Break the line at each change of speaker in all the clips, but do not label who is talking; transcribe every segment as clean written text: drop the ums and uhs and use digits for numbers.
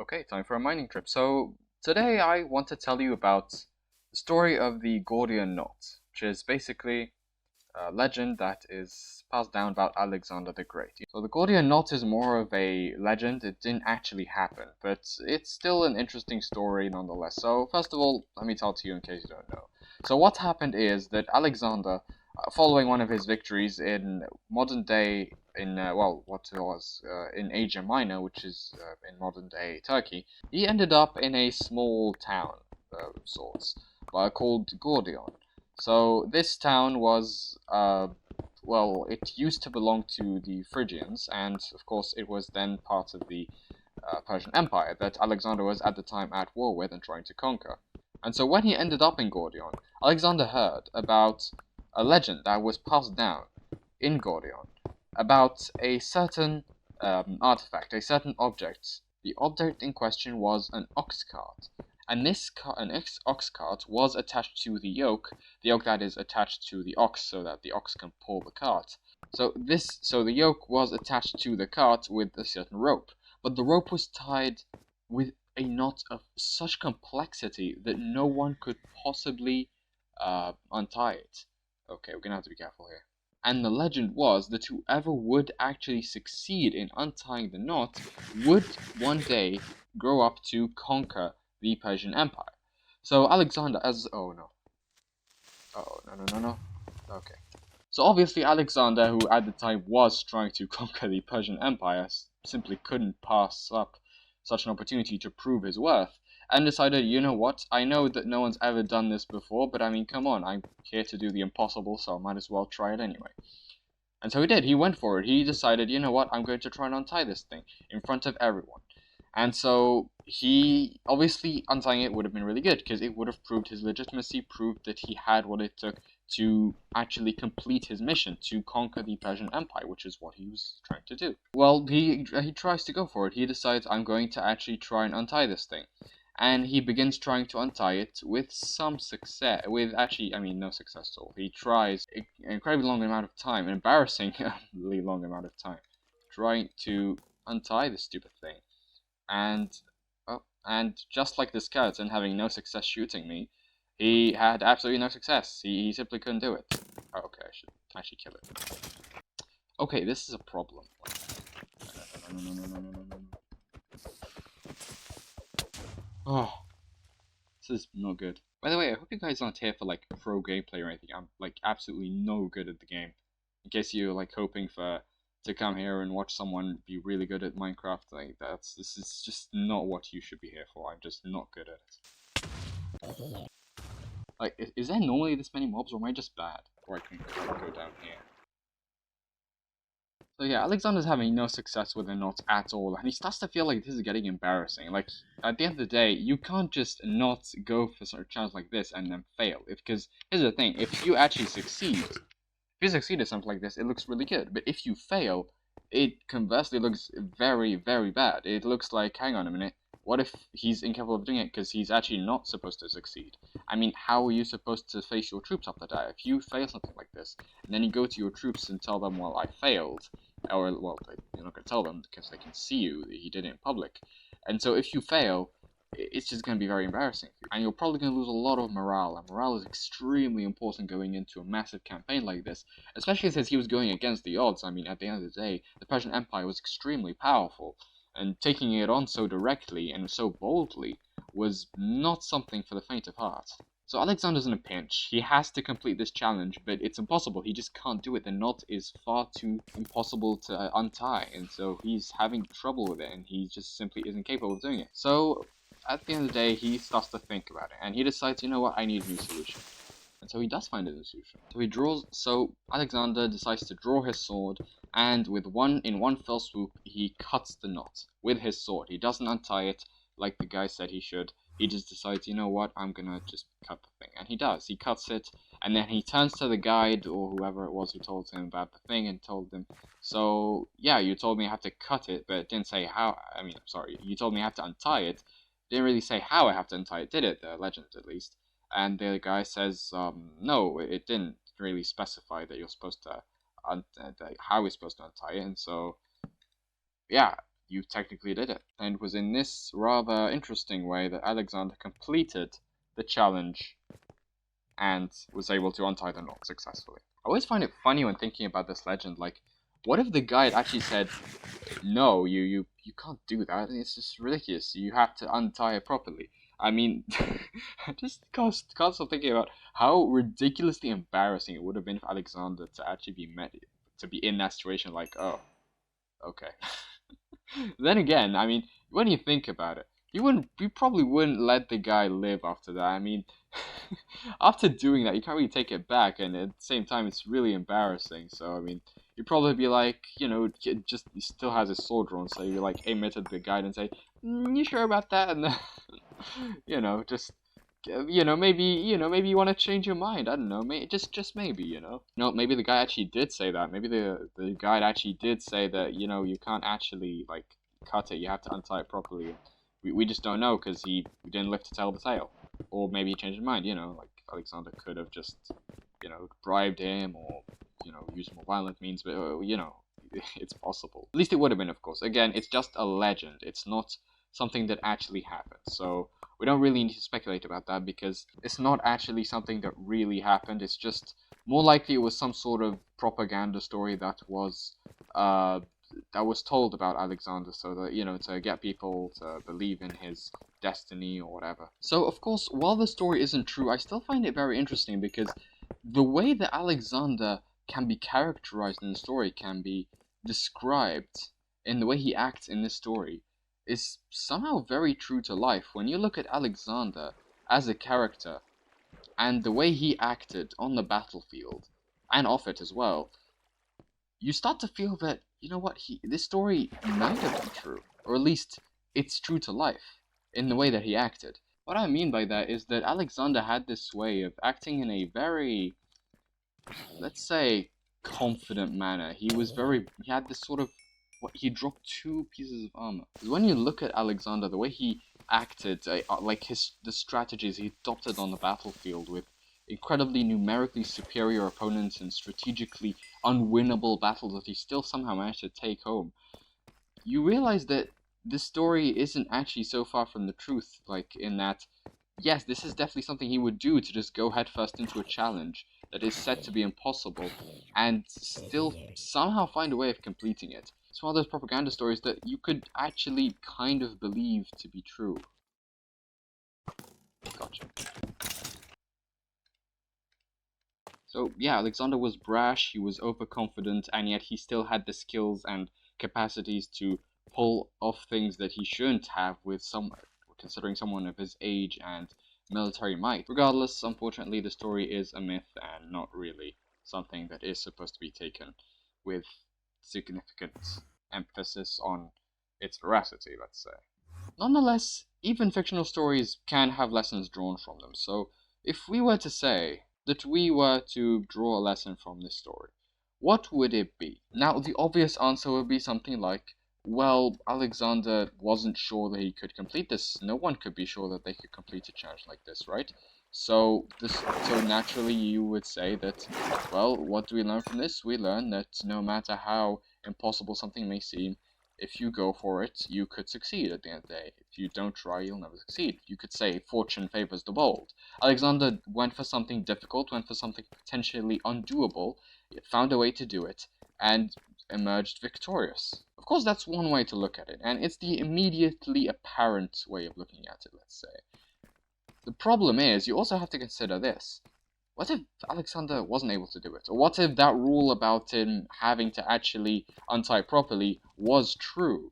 Okay, time for a mining trip. So today I want to tell you about the story of the Gordian knot, which is basically a legend that is passed down about Alexander the Great. So the Gordian knot is more of a legend. It didn't actually happen, but it's still an interesting story nonetheless. So first of all, let me tell it to you in case you don't know. So what happened is that Alexander, following one of his victories in modern day what was in Asia Minor, which is in modern day Turkey, he ended up in a small town of sorts called Gordion. So this town was, it used to belong to the Phrygians, and of course it was then part of the Persian Empire that Alexander was at the time at war with and trying to conquer. And so when he ended up in Gordion, Alexander heard about a legend that was passed down in Gordion about a certain artifact, a certain object. The object in question was an ox cart, and ox cart was attached to the yoke that is attached to the ox so that the ox can pull the cart. So the yoke was attached to the cart with a certain rope, but the rope was tied with a knot of such complexity that no one could possibly untie it. Okay, we're gonna have to be careful here. And the legend was that whoever would actually succeed in untying the knot would one day grow up to conquer the Persian Empire. So Alexander, no. Okay. So obviously Alexander, who at the time was trying to conquer the Persian Empire, simply couldn't pass up such an opportunity to prove his worth, and decided, you know what, I know that no one's ever done this before, but I mean, come on, I'm here to do the impossible, so I might as well try it anyway. And so he did, he went for it, he decided, you know what, I'm going to try and untie this thing in front of everyone. And so he, obviously, untying it would have been really good, because it would have proved his legitimacy, proved that he had what it took to actually complete his mission, to conquer the Persian Empire, which is what he was trying to do. Well, he tries to go for it. He decides, I'm going to actually try and untie this thing. And he begins trying to untie it with some success, no success at all. He tries an incredibly long amount of time, an embarrassingly long amount of time, trying to untie this stupid thing. And just like the skeleton having no success shooting me, he had absolutely no success. He simply couldn't do it. Oh, okay, I should actually kill it. Okay, this is a problem. No. Oh, this is not good. By the way, I hope you guys aren't here for like pro gameplay or anything. I'm like absolutely no good at the game. In case you're like hoping to come here and watch someone be really good at Minecraft, this is just not what you should be here for. I'm just not good at it. Like, is there normally this many mobs, or am I just bad? Or I can go down here. So yeah, Alexander's having no success with the knot at all, and he starts to feel like this is getting embarrassing. Like, at the end of the day, you can't just not go for sort of challenge like this and then fail. Because here's the thing, if you actually succeed, at something like this, it looks really good. But if you fail, it conversely looks very, very bad. It looks like, hang on a minute, what if he's incapable of doing it because he's actually not supposed to succeed? I mean, how are you supposed to face your troops after that? If you fail something like this, and then you go to your troops and tell them, well, I failed, or, well, you're not going to tell them because they can see you, he did it in public. And so if you fail, it's just going to be very embarrassing for you. And you're probably going to lose a lot of morale, and morale is extremely important going into a massive campaign like this, especially since he was going against the odds. I mean, at the end of the day, the Persian Empire was extremely powerful, and taking it on so directly and so boldly was not something for the faint of heart. So Alexander's in a pinch. He has to complete this challenge, but it's impossible. He just can't do it. The knot is far too impossible to untie, and so he's having trouble with it, and he just simply isn't capable of doing it. So at the end of the day, he starts to think about it, and he decides, you know what, I need a new solution. And so he does find a new solution. So Alexander decides to draw his sword, and in one fell swoop, he cuts the knot with his sword. He doesn't untie it like the guy said he should. He just decides, you know what, I'm gonna just cut the thing. And he does. He cuts it, and then he turns to the guide, or whoever it was who told him about the thing, and told him, so, yeah, you told me I have to cut it, but it didn't say how, you told me I have to untie it. Didn't really say how I have to untie it, did it? The legend, at least. And the guy says, no, it didn't really specify that you're supposed to, how we're supposed to untie it, and so, yeah, you technically did it. And it was in this rather interesting way that Alexander completed the challenge and was able to untie the knot successfully. I always find it funny when thinking about this legend, like, what if the guy had actually said, no, you can't do that, it's just ridiculous, you have to untie it properly. I mean, I just can't stop thinking about how ridiculously embarrassing it would have been for Alexander to actually to be in that situation, like, oh, okay. Then again, I mean, when you think about it, you probably wouldn't let the guy live after that. I mean, after doing that, you can't really take it back, and at the same time, it's really embarrassing. So, I mean, you'd probably be like, just he still has his sword drawn, so you like aim it at the guy and say, "You sure about that?" And then, just maybe you want to change your mind. I don't know, just maybe, No, maybe the guy actually did say that. Maybe the guide actually did say that, you can't actually like cut it. You have to untie it properly. We just don't know because he didn't live to tell the tale, or maybe he changed his mind. Like Alexander could have just bribed him or used more violent means, but it's possible. At least it would have been, of course. Again, it's just a legend. It's not something that actually happened. So we don't really need to speculate about that because it's not actually something that really happened. It's just more likely it was some sort of propaganda story that was told about Alexander so that, to get people to believe in his destiny or whatever. So, of course, while the story isn't true, I still find it very interesting because the way that Alexander can be characterized in the story, can be described in the way he acts in this story, is somehow very true to life. When you look at Alexander as a character, and the way he acted on the battlefield, and off it as well, you start to feel that, this story might have been true, or at least it's true to life, in the way that he acted. What I mean by that is that Alexander had this way of acting in a very, let's say, confident manner. He had this sort of, he dropped 2 pieces of armor. When you look at Alexander, the way he acted, like the strategies he adopted on the battlefield with incredibly numerically superior opponents and strategically unwinnable battles that he still somehow managed to take home, you realize that this story isn't actually so far from the truth, like in that, yes, this is definitely something he would do, to just go headfirst into a challenge that is said to be impossible and still somehow find a way of completing it. It's one of those propaganda stories that you could actually kind of believe to be true. Gotcha. So yeah, Alexander was brash, he was overconfident, and yet he still had the skills and capacities to pull off things that he shouldn't have considering someone of his age and military might. Regardless, unfortunately, the story is a myth and not really something that is supposed to be taken with significant emphasis on its veracity, let's say. Nonetheless, even fictional stories can have lessons drawn from them, so if we were to say that we were to draw a lesson from this story, what would it be? Now, the obvious answer would be something like, well, Alexander wasn't sure that he could complete this. No one could be sure that they could complete a challenge like this, right? So naturally you would say that, well, what do we learn from this? We learn that no matter how impossible something may seem, if you go for it, you could succeed at the end of the day. If you don't try, you'll never succeed. You could say fortune favors the bold. Alexander went for something difficult, went for something potentially undoable, found a way to do it, and emerged victorious. Of course, that's one way to look at it, and it's the immediately apparent way of looking at it, let's say. The problem is, you also have to consider this. What if Alexander wasn't able to do it? Or what if that rule about him having to actually untie properly was true?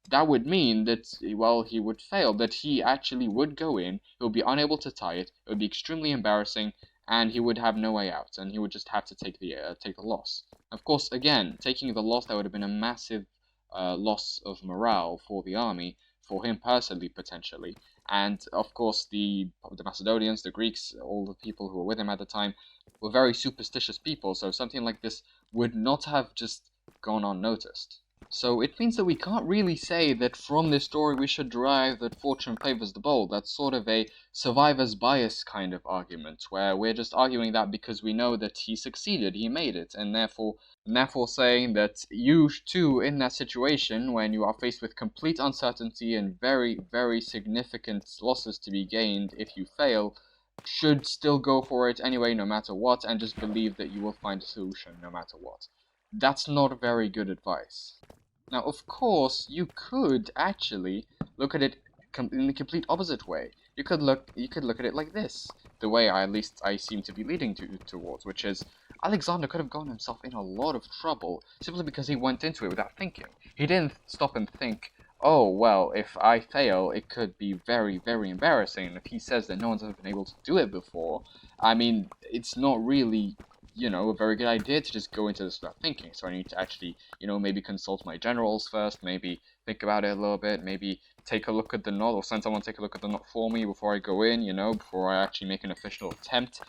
That would mean that, well, he would fail, that he actually would go in, he would be unable to tie it would be extremely embarrassing, and he would have no way out, and he would just have to take the loss. Of course, again, taking the loss, that would have been a massive loss of morale for the army, for him personally, potentially. And, of course, the Macedonians, the Greeks, all the people who were with him at the time, were very superstitious people, so something like this would not have just gone unnoticed. So it means that we can't really say that from this story we should derive that fortune favors the bold. That's sort of a survivor's bias kind of argument, where we're just arguing that because we know that he succeeded, he made it, and therefore saying that you too, in that situation, when you are faced with complete uncertainty and very, very significant losses to be gained if you fail, should still go for it anyway, no matter what, and just believe that you will find a solution no matter what. That's not very good advice. Now, of course, you could actually look at it in the complete opposite way. You could look at it like this, the way at least I seem to be leading towards, which is Alexander could have gotten himself in a lot of trouble simply because he went into it without thinking. He didn't stop and think, oh, well, if I fail, it could be very, very embarrassing. And if he says that no one's ever been able to do it before, I mean, it's not really, a very good idea to just go into this without thinking. So I need to actually, maybe consult my generals first, maybe think about it a little bit, maybe take a look at the knot, or send someone to take a look at the knot for me before I go in, before I actually make an official attempt.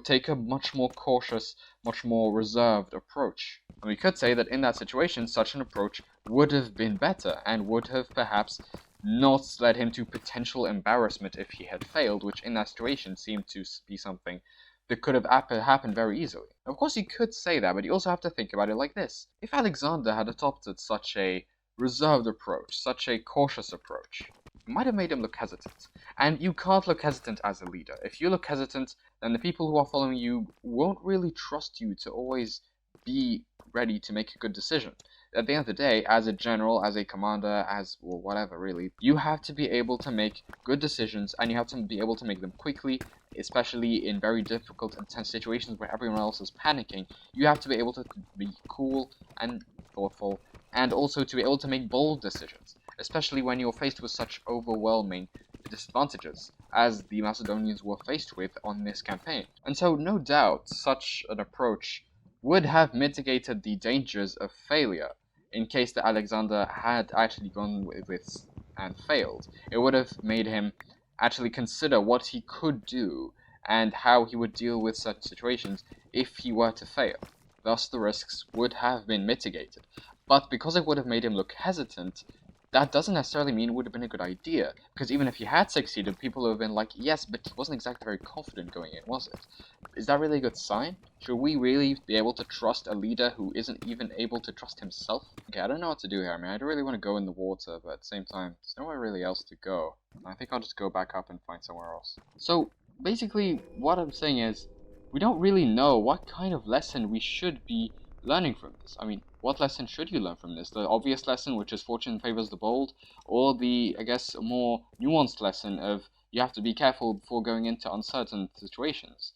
Take a much more cautious, much more reserved approach. And we could say that in that situation, such an approach would have been better, and would have perhaps not led him to potential embarrassment if he had failed, which in that situation seemed to be something that could have happened very easily. Of course, you could say that, but you also have to think about it like this. If Alexander had adopted such a reserved approach, such a cautious approach, it might have made him look hesitant. And you can't look hesitant as a leader. If you look hesitant, then the people who are following you won't really trust you to always be ready to make a good decision. At the end of the day, as a general, as a commander, well, whatever really, you have to be able to make good decisions, and you have to be able to make them quickly, especially in very difficult and tense situations where everyone else is panicking. You have to be able to be cool and thoughtful, and also to be able to make bold decisions, especially when you're faced with such overwhelming disadvantages as the Macedonians were faced with on this campaign. And so, no doubt, such an approach would have mitigated the dangers of failure in case that Alexander had actually gone with and failed. It would have made him actually consider what he could do and how he would deal with such situations if he were to fail. Thus, the risks would have been mitigated. But because it would have made him look hesitant, that doesn't necessarily mean it would have been a good idea, because even if he had succeeded, people would have been like, yes, but he wasn't exactly very confident going in, was it? Is that really a good sign? Should we really be able to trust a leader who isn't even able to trust himself? Okay, I don't know what to do here. I mean, I don't really want to go in the water, but at the same time, there's nowhere really else to go. I think I'll just go back up and find somewhere else. So, basically, what I'm saying is, we don't really know what kind of lesson we should be learning from this. I mean, what lesson should you learn from this? The obvious lesson, which is fortune favors the bold, or the, I guess, more nuanced lesson of you have to be careful before going into uncertain situations?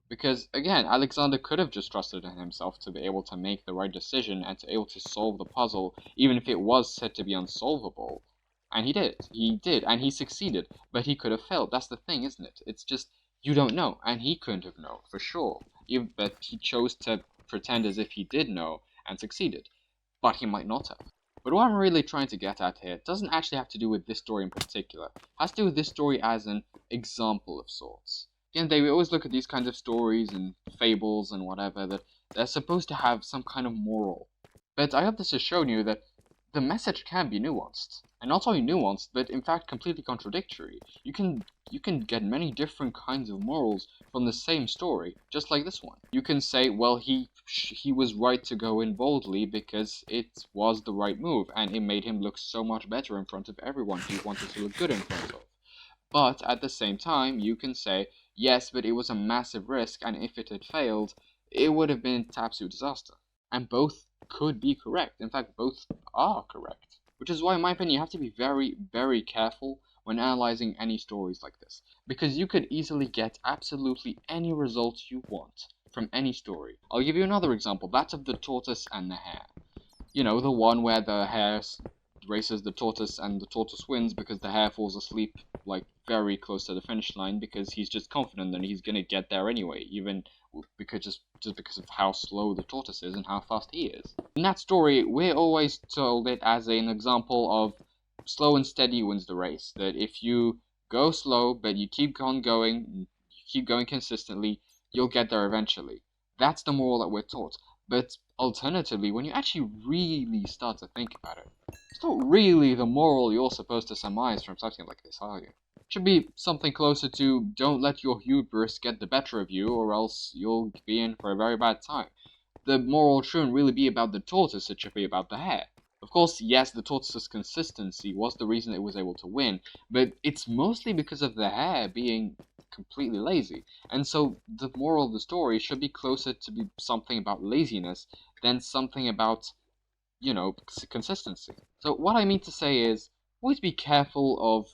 Because, again, Alexander could have just trusted in himself to be able to make the right decision and to be able to solve the puzzle, even if it was said to be unsolvable. And he did. He did, and he succeeded. But he could have failed. That's the thing, isn't it? It's just, you don't know, and he couldn't have known, for sure. But he chose to pretend as if he did know and succeeded. But he might not have. But what I'm really trying to get at here doesn't actually have to do with this story in particular. It has to do with this story as an example of sorts. Again, we always look at these kinds of stories and fables and whatever that they're supposed to have some kind of moral. But I hope this has shown you that the message can be nuanced. And not only nuanced, but in fact completely contradictory. You can get many different kinds of morals from the same story, just like this one. You can say, well, he was right to go in boldly because it was the right move, and it made him look so much better in front of everyone he wanted to look good in front of. But at the same time, you can say, yes, but it was a massive risk, and if it had failed, it would have been an absolute disaster. And both could be correct. In fact, both are correct. Which is why, in my opinion, you have to be very, very careful when analyzing any stories like this. Because you could easily get absolutely any result you want from any story. I'll give you another example, that of the tortoise and the hare. You know, the one where the hare races the tortoise and the tortoise wins because the hare falls asleep like very close to the finish line because he's just confident that he's gonna get there anyway, even because just because of how slow the tortoise is and how fast he is. In that story, we're always told it as an example of slow and steady wins the race. That if you go slow but you keep on going, you keep going consistently, you'll get there eventually. That's the moral that we're taught. But Alternatively, when you actually really start to think about it, it's not really the moral you're supposed to surmise from something like this, are you? It should be something closer to don't let your hubris get the better of you or else you'll be in for a very bad time. The moral shouldn't really be about the tortoise, it should be about the hare. Of course, yes, the tortoise's consistency was the reason it was able to win, but it's mostly because of the hare being completely lazy. And so the moral of the story should be closer to be something about laziness than something about, consistency. So what I mean to say is, always be careful of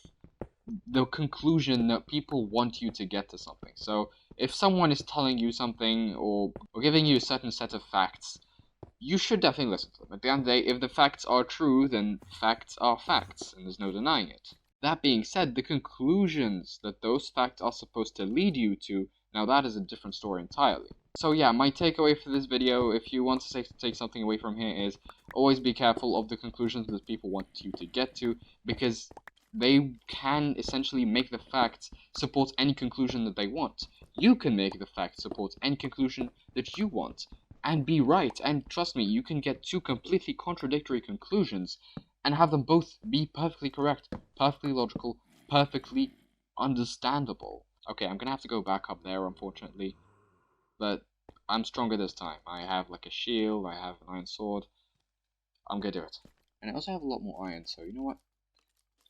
the conclusion that people want you to get to something. So if someone is telling you something or giving you a certain set of facts, you should definitely listen to them. At the end of the day, if the facts are true, then facts are facts, and there's no denying it. That being said, the conclusions that those facts are supposed to lead you to, now that is a different story entirely. So yeah, my takeaway for this video, if you want to take something away from here, is always be careful of the conclusions that people want you to get to, because they can essentially make the facts support any conclusion that they want. You can make the facts support any conclusion that you want, and be right. And trust me, you can get two completely contradictory conclusions and have them both be perfectly correct, perfectly logical, perfectly understandable. Okay, I'm gonna have to go back up there, unfortunately, but I'm stronger this time. I have like a shield, I have an iron sword. I'm gonna do it. And I also have a lot more iron, so you know what?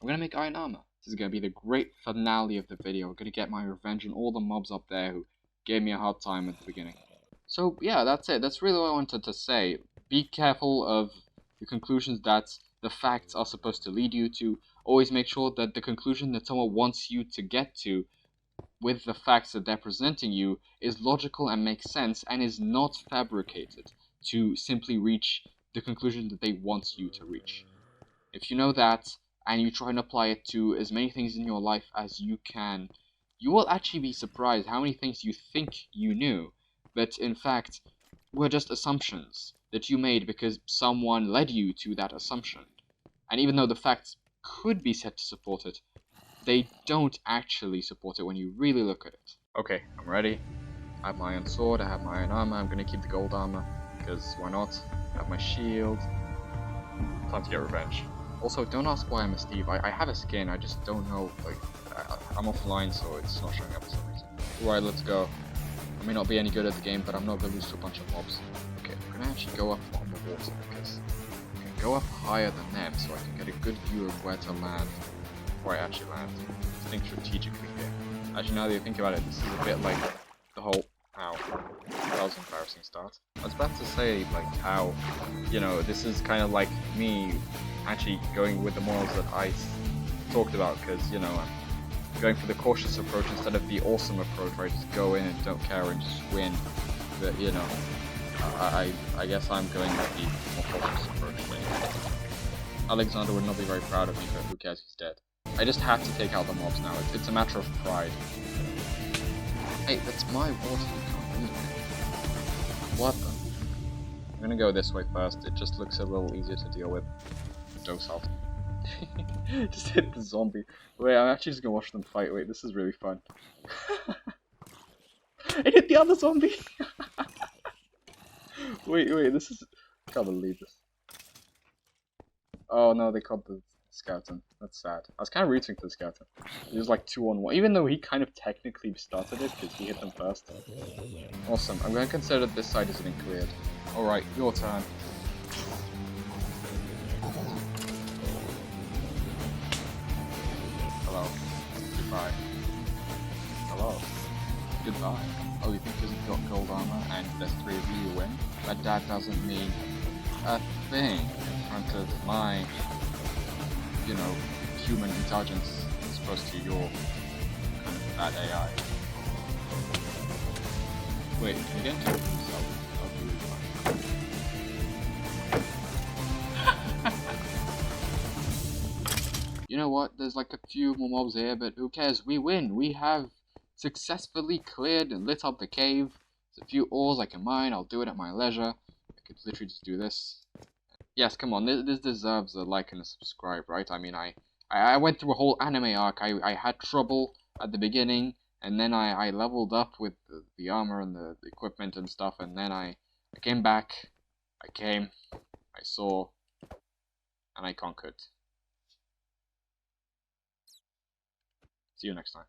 I'm gonna make iron armor. This is gonna be the great finale of the video. I'm gonna get my revenge on all the mobs up there who gave me a hard time at the beginning. So yeah, that's it. That's really what I wanted to say. Be careful of the conclusions that the facts are supposed to lead you to. Always make sure that the conclusion that someone wants you to get to with the facts that they're presenting you is logical and makes sense and is not fabricated to simply reach the conclusion that they want you to reach. If you know that and you try and apply it to as many things in your life as you can, you will actually be surprised how many things you think you knew, but in fact were just assumptions that you made because someone led you to that assumption. And even though the facts could be said to support it, they don't actually support it when you really look at it. Okay, I'm ready. I have my iron sword, I have my iron armor, I'm gonna keep the gold armor, because why not? I have my shield. Time to get revenge. Also, don't ask why I'm a Steve. I have a skin, I just don't know, like, I'm offline, so it's not showing up for some reason. Right, let's go. I may not be any good at the game, but I'm not gonna lose to a bunch of mobs. Okay, I'm gonna actually go up on the water, because I can go up higher than them, so I can get a good view of where to land, before I actually land. Think strategically here. Actually, now that you think about it, this is a bit like the whole... Ow. That was an embarrassing start. I was about to say, like, how, this is kind of like me actually going with the morals that I talked about, because, I'm going for the cautious approach instead of the awesome approach where I just go in and don't care and just win. But, I guess I'm going with the more cautious approach. Alexander would not be very proud of me, but who cares, he's dead. I just have to take out the mobs now, it's a matter of pride. Hey, that's my water, you can't leave it. What the? I'm gonna go this way first, it just looks a little easier to deal with. Docile. Just hit the zombie. Wait, I'm actually just gonna watch them fight. Wait, this is really fun. I hit the other zombie! wait, this is... I can't believe this. Oh no, they caught the skeleton. That's sad. I was kind of rooting for the skeleton. He was like 2-on-1, even though he kind of technically started it because he hit them first. Awesome. I'm going to consider that this side has been cleared. Alright, your turn. Hello. Goodbye. Hello. Goodbye. Oh, you think because you've got gold armor and there's 3 of you win? But that doesn't mean a thing in front of my, human intelligence as opposed to your kind of bad AI. Wait, can you get into it yourself? I'll be really fine. You know what? There's like a few more mobs here, but who cares? We win! We have successfully cleared and lit up the cave. There's a few ores I can mine, I'll do it at my leisure. I could literally just do this. Yes, come on, this deserves a like and a subscribe, right? I mean, I went through a whole anime arc. I had trouble at the beginning, and then I leveled up with the armor and the equipment and stuff, and then I came back, I came, I saw, and I conquered. See you next time.